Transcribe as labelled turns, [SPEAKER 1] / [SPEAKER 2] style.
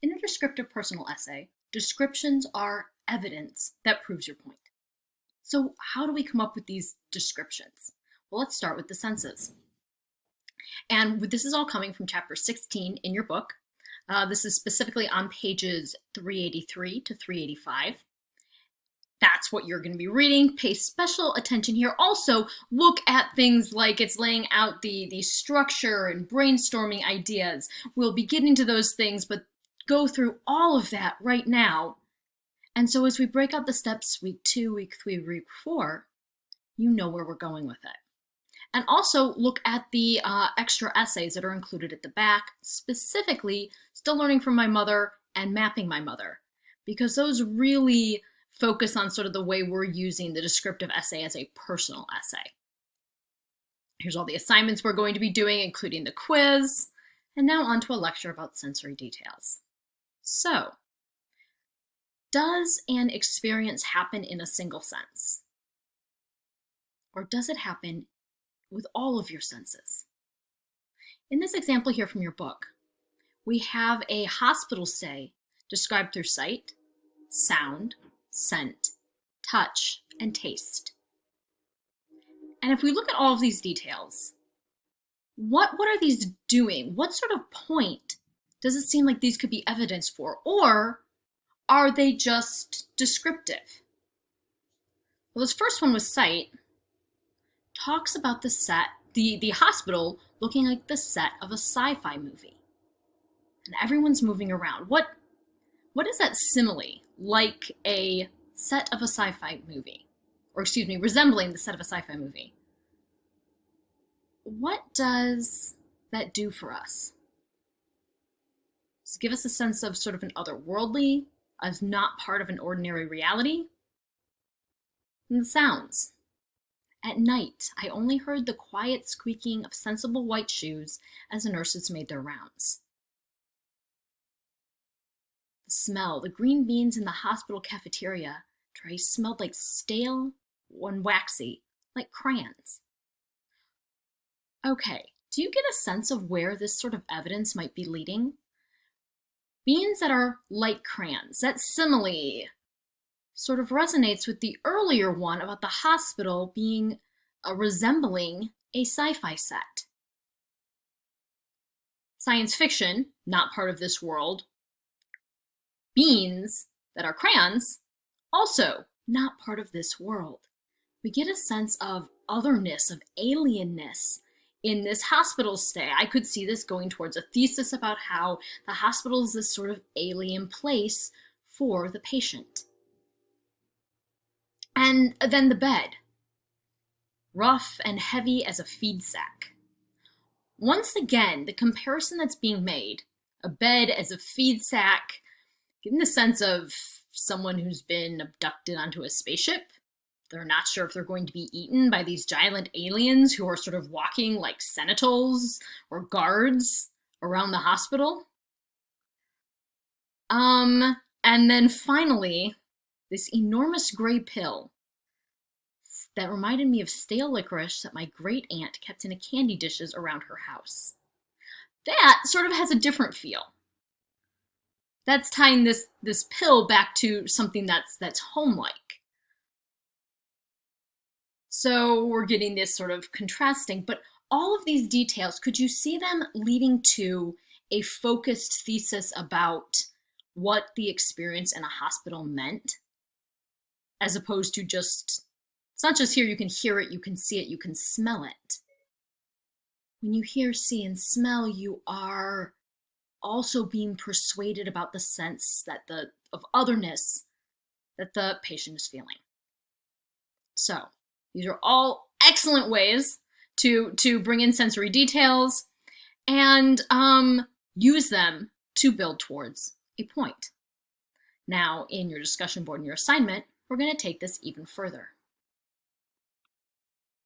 [SPEAKER 1] In a descriptive personal essay, descriptions are evidence that proves your point. So how do we come up with these descriptions? Well, let's start with the senses. And this is all coming from chapter 16 in your book. This is specifically on pages 383 to 385. That's what you're going to be reading. Pay special attention here. Also, look at things like it's laying out the structure and brainstorming ideas. We'll be getting to those things, but go through all of that right now. And so as we break out the steps, week 2, week 3, week 4, you know where we're going with it. And also look at the extra essays that are included at the back, specifically Still Learning from My Mother and Mapping My Mother, because those really focus on sort of the way we're using the descriptive essay as a personal essay. Here's all the assignments we're going to be doing, including the quiz, and now on to a lecture about sensory details. So, does an experience happen in a single sense? Or does it happen with all of your senses? In this example here from your book, we have a hospital stay described through sight, sound, scent, touch, and taste. And if we look at all of these details, what are these doing? What sort of point does it seem like these could be evidence for? Or are they just descriptive? Well, this first one with sight talks about the set, the hospital looking like the set of a sci-fi movie. And everyone's moving around. What is that simile? Like a set of a sci-fi movie, or excuse me, resembling the set of a sci-fi movie. What does that do for us? Does it give us a sense of sort of an otherworldly, as not part of an ordinary reality? And the sounds. At night, I only heard the quiet squeaking of sensible white shoes as the nurses made their rounds. The smell, the green beans in the hospital cafeteria tray smelled like stale and waxy, like crayons. Okay, do you get a sense of where this sort of evidence might be leading? Beans that are like crayons, that simile sort of resonates with the earlier one about the hospital being resembling a sci-fi set. Science fiction, not part of this world. Beans that are crayons, also not part of this world. We get a sense of otherness, of alienness in this hospital stay. I could see this going towards a thesis about how the hospital is this sort of alien place for the patient. And then the bed, rough and heavy as a feed sack. Once again, the comparison that's being made, a bed as a feed sack, getting the sense of someone who's been abducted onto a spaceship. They're not sure if they're going to be eaten by these giant aliens who are sort of walking like sentinels or guards around the hospital. And then finally, this enormous gray pill that reminded me of stale licorice that my great aunt kept in a candy dishes around her house. That sort of has a different feel. That's tying this pill back to something that's home-like. So we're getting this sort of contrasting, but all of these details, could you see them leading to a focused thesis about what the experience in a hospital meant? As opposed to just, it's not just here, you can hear it, you can see it, you can smell it. When you hear, see, and smell, you are also being persuaded about the sense of otherness that the patient is feeling. So these are all excellent ways to bring in sensory details and use them to build towards a point. Now, in your discussion board and your assignment, we're going to take this even further.